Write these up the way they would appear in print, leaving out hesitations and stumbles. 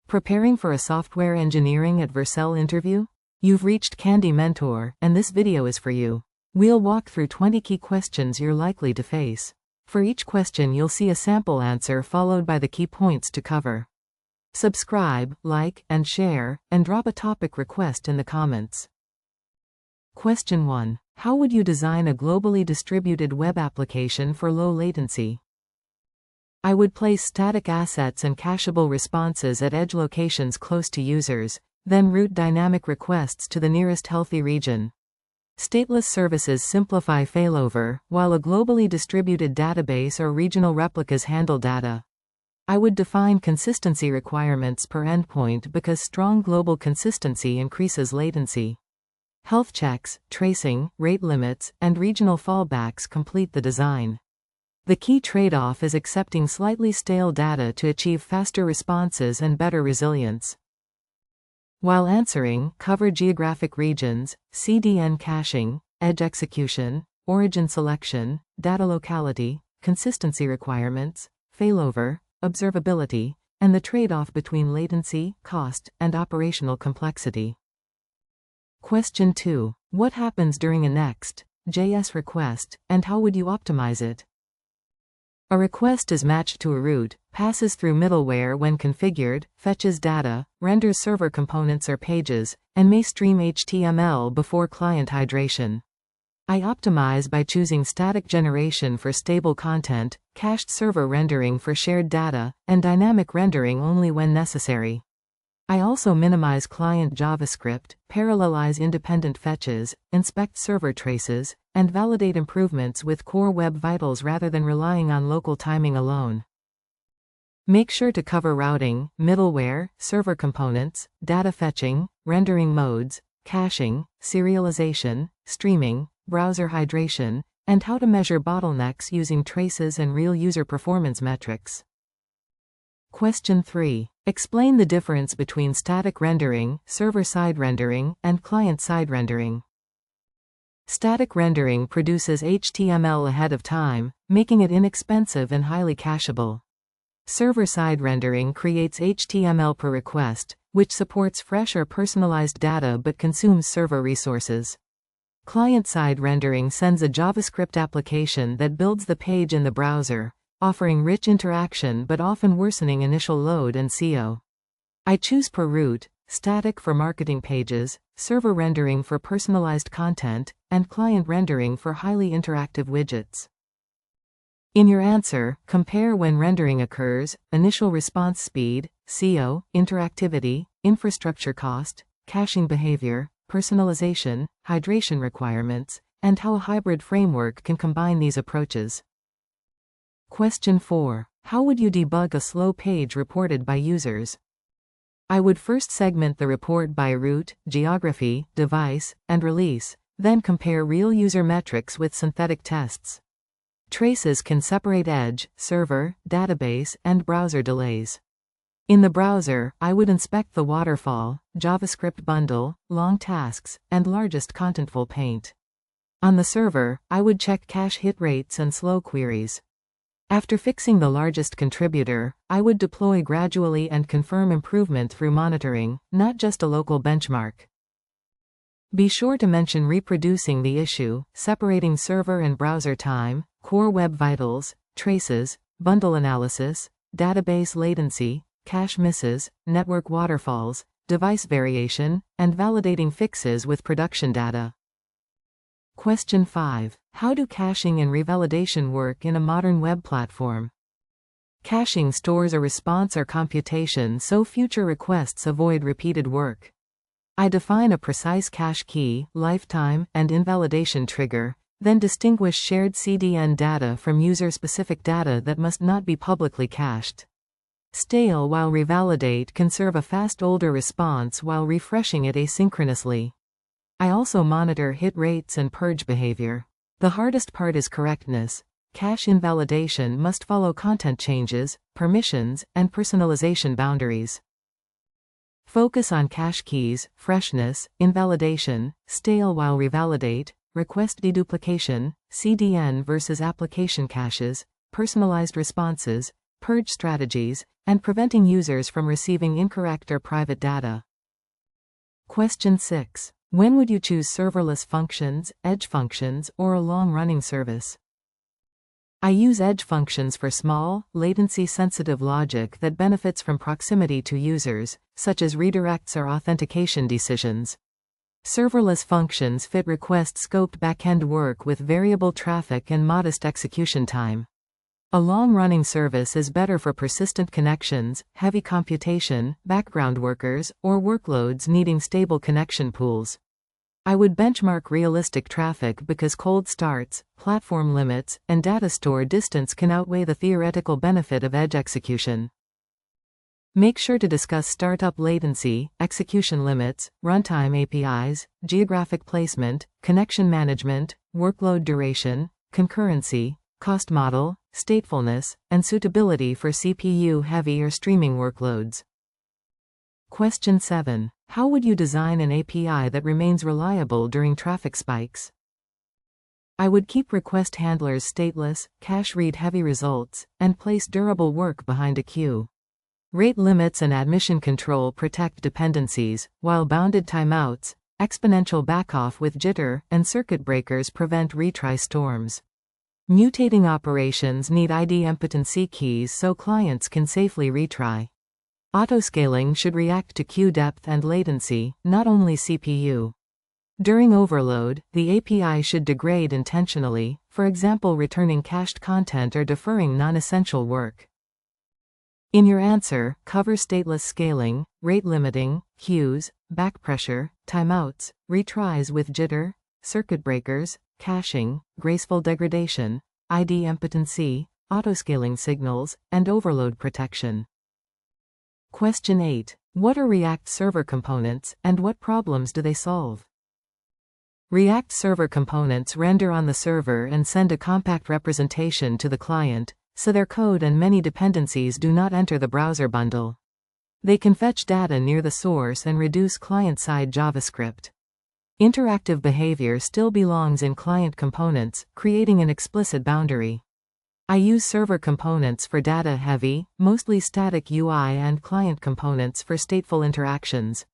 Preparing for a software engineering at Vercel interview? You've reached Candy Mentor, and this video is for you. We'll walk through 20 key questions you're likely to face. For each question you'll see a sample answer followed by the key points to cover. Subscribe, like, and share, and drop a topic request in the comments. Question 1. How would you design a globally distributed web application for low latency? I would place static assets and cacheable responses at edge locations close to users, then route dynamic requests to the nearest healthy region. Stateless services simplify failover, while a globally distributed database or regional replicas handle data. I would define consistency requirements per endpoint because strong global consistency increases latency. Health checks, tracing, rate limits, and regional fallbacks complete the design. The key trade-off is accepting slightly stale data to achieve faster responses and better resilience. While answering, cover geographic regions, CDN caching, edge execution, origin selection, data locality, consistency requirements, failover, observability, and the trade-off between latency, cost, and operational complexity. Question 2. What happens during a Next.js request, and how would you optimize it? A request is matched to a route, passes through middleware when configured, fetches data, renders server components or pages, and may stream HTML before client hydration. I optimize by choosing static generation for stable content, cached server rendering for shared data, and dynamic rendering only when necessary. I also minimize client JavaScript, parallelize independent fetches, inspect server traces, and validate improvements with core web vitals rather than relying on local timing alone. Make sure to cover routing, middleware, server components, data fetching, rendering modes, caching, serialization, streaming, browser hydration, and how to measure bottlenecks using traces and real user performance metrics. Question 3. Explain the difference between static rendering, server-side rendering, and client-side rendering. Static rendering produces HTML ahead of time, making it inexpensive and highly cacheable. Server-side rendering creates HTML per request, which supports fresh or personalized data but consumes server resources. Client-side rendering sends a JavaScript application that builds the page in the browser, offering rich interaction but often worsening initial load and CO. I choose per route, static for marketing pages, server rendering for personalized content, and client rendering for highly interactive widgets. In your answer, compare when rendering occurs, initial response speed, CO, interactivity, infrastructure cost, caching behavior, personalization, hydration requirements, and how a hybrid framework can combine these approaches. Question 4. How would you debug a slow page reported by users? I would first segment the report by route, geography, device, and release, then compare real user metrics with synthetic tests. Traces can separate edge, server, database, and browser delays. In the browser, I would inspect the waterfall, JavaScript bundle, long tasks, and largest contentful paint. On the server, I would check cache hit rates and slow queries. After fixing the largest contributor, I would deploy gradually and confirm improvement through monitoring, not just a local benchmark. Be sure to mention reproducing the issue, separating server and browser time, core web vitals, traces, bundle analysis, database latency, cache misses, network waterfalls, device variation, and validating fixes with production data. Question 5. How do caching and revalidation work in a modern web platform? Caching stores a response or computation so future requests avoid repeated work. I define a precise cache key, lifetime, and invalidation trigger, then distinguish shared CDN data from user-specific data that must not be publicly cached. Stale while revalidate can serve a fast older response while refreshing it asynchronously. I also monitor hit rates and purge behavior. The hardest part is correctness. Cache invalidation must follow content changes, permissions, and personalization boundaries. Focus on cache keys, freshness, invalidation, stale while revalidate, request deduplication, CDN versus application caches, personalized responses, purge strategies, and preventing users from receiving incorrect or private data. Question 6. When would you choose serverless functions, edge functions, or a long-running service? I use edge functions for small, latency-sensitive logic that benefits from proximity to users, such as redirects or authentication decisions. Serverless functions fit request-scoped backend work with variable traffic and modest execution time. A long-running service is better for persistent connections, heavy computation, background workers, or workloads needing stable connection pools. I would benchmark realistic traffic because cold starts, platform limits, and data store distance can outweigh the theoretical benefit of edge execution. Make sure to discuss startup latency, execution limits, runtime APIs, geographic placement, connection management, workload duration, concurrency, cost model, statefulness, and suitability for CPU-heavy or streaming workloads. Question 7. How would you design an API that remains reliable during traffic spikes? I would keep request handlers stateless, cache-read heavy results, and place durable work behind a queue. Rate limits and admission control protect dependencies, while bounded timeouts, exponential backoff with jitter, and circuit breakers prevent retry storms. Mutating operations need idempotency keys so clients can safely retry. Autoscaling should react to queue depth and latency, not only CPU. During overload, the API should degrade intentionally, for example returning cached content or deferring non-essential work. In your answer, cover stateless scaling, rate limiting, queues, backpressure, timeouts, retries with jitter, circuit breakers, caching, graceful degradation, idempotency, autoscaling signals, and overload protection. Question 8. What are React server components, and what problems do they solve? React server components render on the server and send a compact representation to the client, so their code and many dependencies do not enter the browser bundle. They can fetch data near the source and reduce client-side JavaScript. Interactive behavior still belongs in client components, creating an explicit boundary. I use server components for data-heavy, mostly static UI and client components for stateful interactions.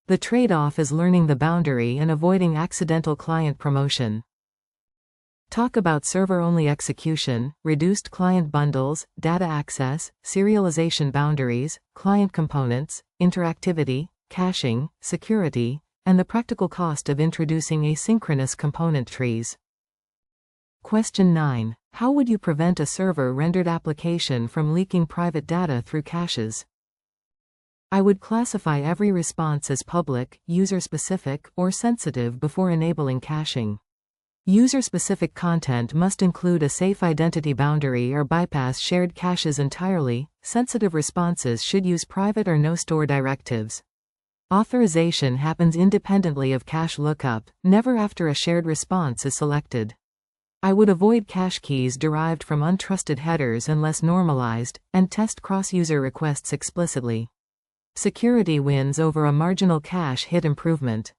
The trade-off is learning the boundary and avoiding accidental client promotion. Talk about server-only execution, reduced client bundles, data access, serialization boundaries, client components, interactivity, caching, security, and the practical cost of introducing asynchronous component trees. Question 9. How would you prevent a server-rendered application from leaking private data through caches? I would classify every response as public, user-specific, or sensitive before enabling caching. User-specific content must include a safe identity boundary or bypass shared caches entirely. Sensitive responses should use private or no-store directives. Authorization happens independently of cache lookup, never after a shared response is selected. I would avoid cache keys derived from untrusted headers unless normalized, and test cross-user requests explicitly. Security wins over a marginal cache hit improvement.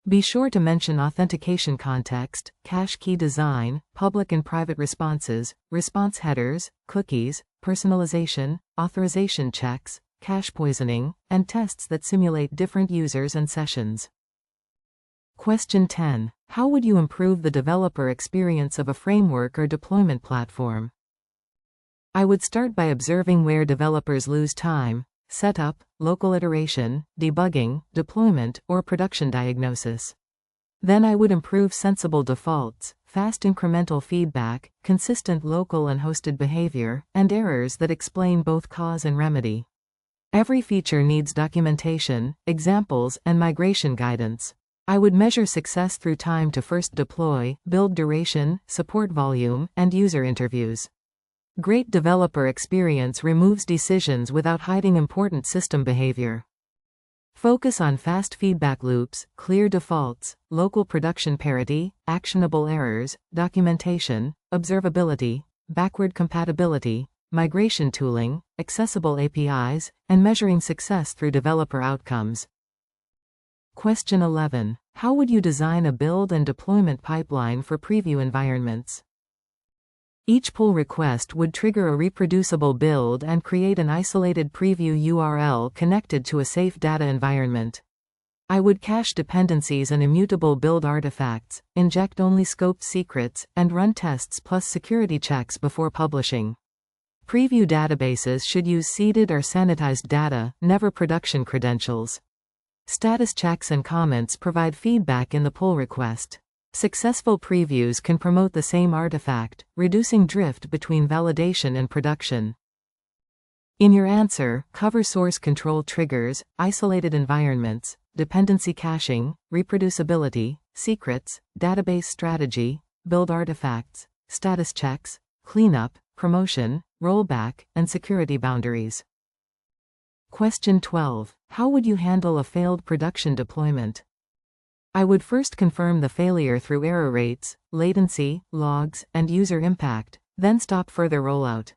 Be sure to mention authentication context, cache key design, public and private responses, response headers, cookies, personalization, authorization checks, cache poisoning, and tests that simulate different users and sessions. Question 10. How would you improve the developer experience of a framework or deployment platform? I would start by observing where developers lose time: setup, local iteration, debugging, deployment, or production diagnosis. Then I would improve sensible defaults, fast incremental feedback, consistent local and hosted behavior, and errors that explain both cause and remedy. Every feature needs documentation, examples, and migration guidance. I would measure success through time to first deploy, build duration, support volume, and user interviews. Great developer experience removes decisions without hiding important system behavior. Focus on fast feedback loops, clear defaults, local production parity, actionable errors, documentation, observability, backward compatibility, migration tooling, accessible APIs, and measuring success through developer outcomes. Question 11. How would you design a build and deployment pipeline for preview environments? Each pull request would trigger a reproducible build and create an isolated preview URL connected to a safe data environment. I would cache dependencies and immutable build artifacts, inject only scoped secrets, and run tests plus security checks before publishing. Preview databases should use seeded or sanitized data, never production credentials. Status checks and comments provide feedback in the pull request. Successful previews can promote the same artifact, reducing drift between validation and production. In your answer, cover source control triggers, isolated environments, dependency caching, reproducibility, secrets, database strategy, build artifacts, status checks, cleanup, promotion, rollback, and security boundaries. Question 12. How would you handle a failed production deployment? I would first confirm the failure through error rates, latency, logs, and user impact, then stop further rollout.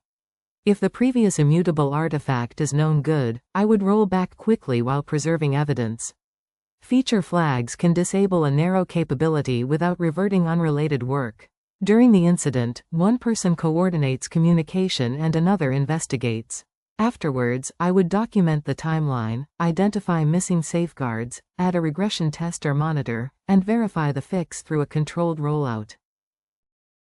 If the previous immutable artifact is known good, I would roll back quickly while preserving evidence. Feature flags can disable a narrow capability without reverting unrelated work. During the incident, one person coordinates communication and another investigates. Afterwards, I would document the timeline, identify missing safeguards, add a regression test or monitor, and verify the fix through a controlled rollout.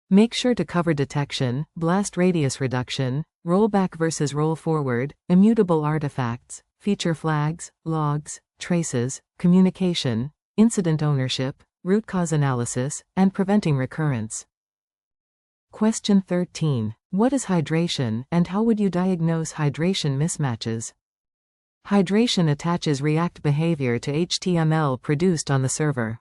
Make sure to cover detection, blast radius reduction, rollback versus roll forward, immutable artifacts, feature flags, logs, traces, communication, incident ownership, root cause analysis, and preventing recurrence. Question 13. What is hydration, and how would you diagnose hydration mismatches? Hydration attaches React behavior to HTML produced on the server.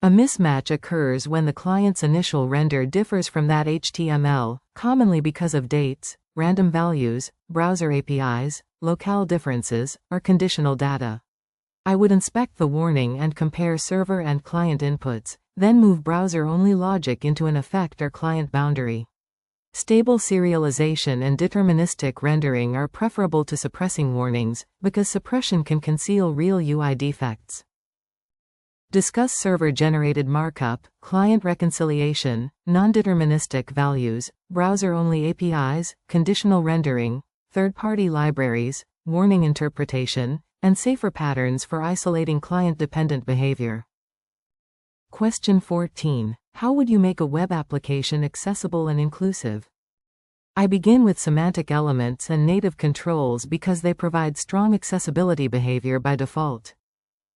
A mismatch occurs when the client's initial render differs from that HTML, commonly because of dates, random values, browser APIs, locale differences, or conditional data. I would inspect the warning and compare server and client inputs, then move browser-only logic into an effect or client boundary. Stable serialization and deterministic rendering are preferable to suppressing warnings, because suppression can conceal real UI defects. Discuss server-generated markup, client reconciliation, non-deterministic values, browser-only APIs, conditional rendering, third-party libraries, warning interpretation, and safer patterns for isolating client-dependent behavior. Question 14. How would you make a web application accessible and inclusive? I begin with semantic elements and native controls because they provide strong accessibility behavior by default.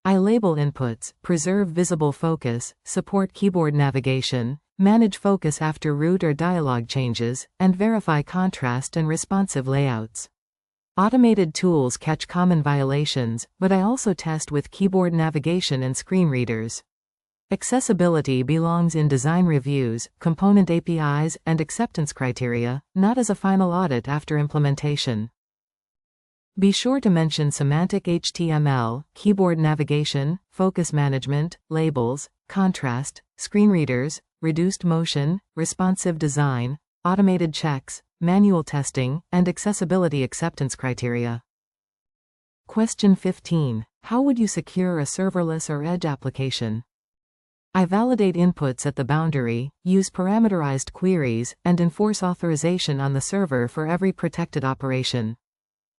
I label inputs, preserve visible focus, support keyboard navigation, manage focus after root or dialog changes, and verify contrast and responsive layouts. Automated tools catch common violations, but I also test with keyboard navigation and screen readers. Accessibility belongs in design reviews, component APIs, and acceptance criteria, not as a final audit after implementation. Be sure to mention semantic HTML, keyboard navigation, focus management, labels, contrast, screen readers, reduced motion, responsive design, automated checks, manual testing, and accessibility acceptance criteria. Question 15. How would you secure a serverless or edge application? I validate inputs at the boundary, use parameterized queries, and enforce authorization on the server for every protected operation.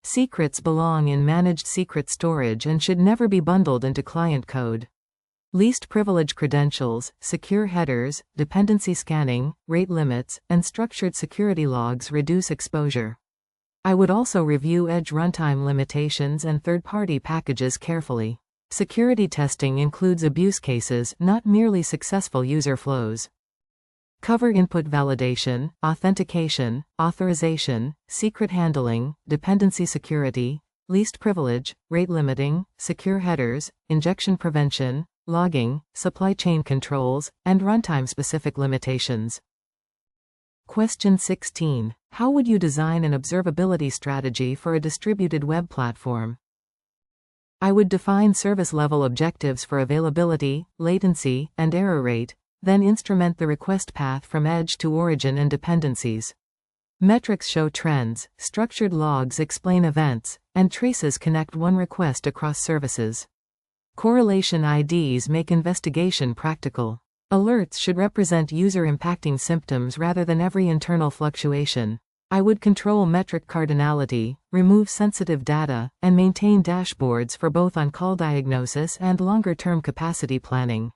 Secrets belong in managed secret storage and should never be bundled into client code. Least privilege credentials, secure headers, dependency scanning, rate limits, and structured security logs reduce exposure. I would also review edge runtime limitations and third-party packages carefully. Security testing includes abuse cases, not merely successful user flows. Cover input validation, authentication, authorization, secret handling, dependency security, least privilege, rate limiting, secure headers, injection prevention, logging, supply chain controls, and runtime-specific limitations. Question 16. How would you design an observability strategy for a distributed web platform? I would define service-level objectives for availability, latency, and error rate, then instrument the request path from edge to origin and dependencies. Metrics show trends, structured logs explain events, and traces connect one request across services. Correlation IDs make investigation practical. Alerts should represent user-impacting symptoms rather than every internal fluctuation. I would control metric cardinality, remove sensitive data, and maintain dashboards for both on-call diagnosis and longer-term capacity planning.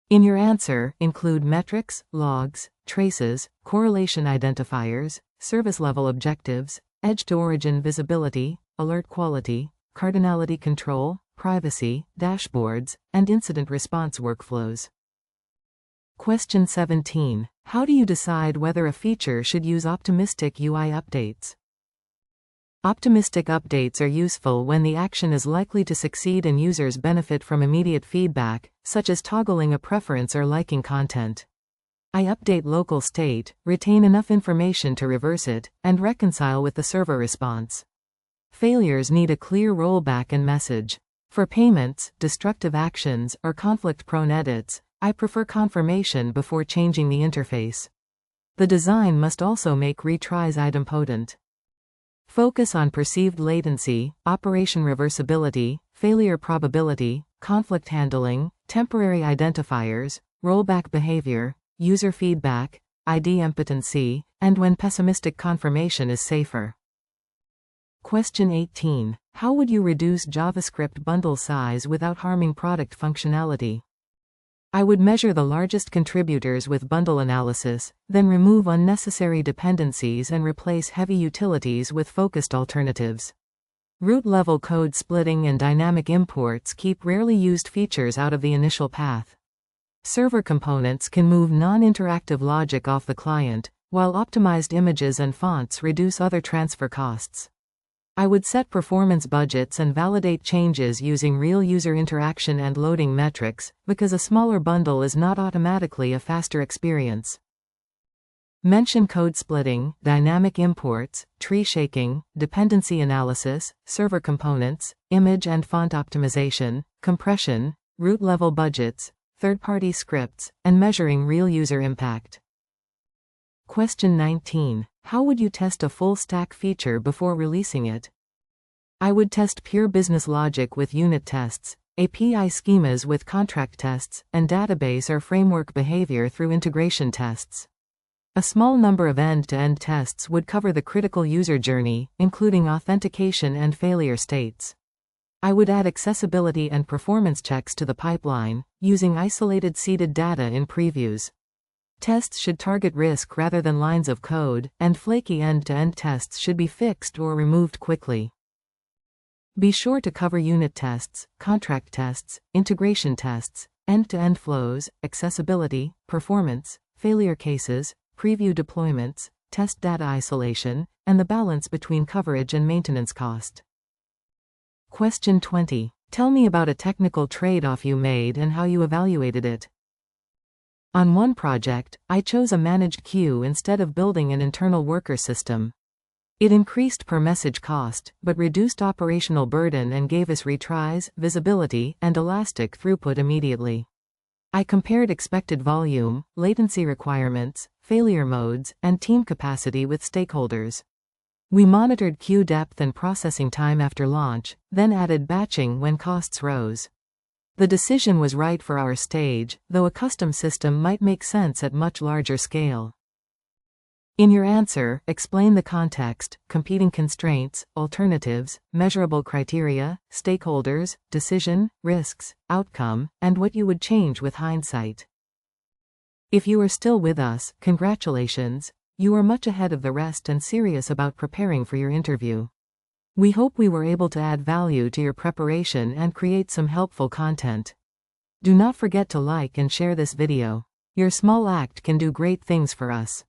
In your answer, include metrics, logs, traces, correlation identifiers, service-level objectives, edge-to-origin visibility, alert quality, cardinality control, privacy, dashboards, and incident response workflows. Question 17. How do you decide whether a feature should use optimistic UI updates? Optimistic updates are useful when the action is likely to succeed and users benefit from immediate feedback, such as toggling a preference or liking content. I update local state, retain enough information to reverse it, and reconcile with the server response. Failures need a clear rollback and message. For payments, destructive actions, or conflict-prone edits, I prefer confirmation before changing the interface. The design must also make retries idempotent. Focus on perceived latency, operation reversibility, failure probability, conflict handling, temporary identifiers, rollback behavior, user feedback, ID impotency, and when pessimistic confirmation is safer. Question 18. How would you reduce JavaScript bundle size without harming product functionality? I would measure the largest contributors with bundle analysis, then remove unnecessary dependencies and replace heavy utilities with focused alternatives. Root-level code splitting and dynamic imports keep rarely used features out of the initial path. Server components can move non-interactive logic off the client, while optimized images and fonts reduce other transfer costs. I would set performance budgets and validate changes using real user interaction and loading metrics, because a smaller bundle is not automatically a faster experience. Mention code splitting, dynamic imports, tree shaking, dependency analysis, server components, image and font optimization, compression, root-level budgets, third-party scripts, and measuring real user impact. Question 19. How would you test a full-stack feature before releasing it? I would test pure business logic with unit tests, API schemas with contract tests, and database or framework behavior through integration tests. A small number of end-to-end tests would cover the critical user journey, including authentication and failure states. I would add accessibility and performance checks to the pipeline, using isolated seeded data in previews. Tests should target risk rather than lines of code, and flaky end-to-end tests should be fixed or removed quickly. Be sure to cover unit tests, contract tests, integration tests, end-to-end flows, accessibility, performance, failure cases, preview deployments, test data isolation, and the balance between coverage and maintenance cost. Question 20. Tell me about a technical trade-off you made and how you evaluated it. On one project, I chose a managed queue instead of building an internal worker system. It increased per message cost, but reduced operational burden and gave us retries, visibility, and elastic throughput immediately. I compared expected volume, latency requirements, failure modes, and team capacity with stakeholders. We monitored queue depth and processing time after launch, then added batching when costs rose. The decision was right for our stage, though a custom system might make sense at much larger scale. In your answer, explain the context, competing constraints, alternatives, measurable criteria, stakeholders, decision, risks, outcome, and what you would change with hindsight. If you are still with us, congratulations, you are much ahead of the rest and serious about preparing for your interview. We hope we were able to add value to your preparation and create some helpful content. Do not forget to like and share this video. Your small act can do great things for us.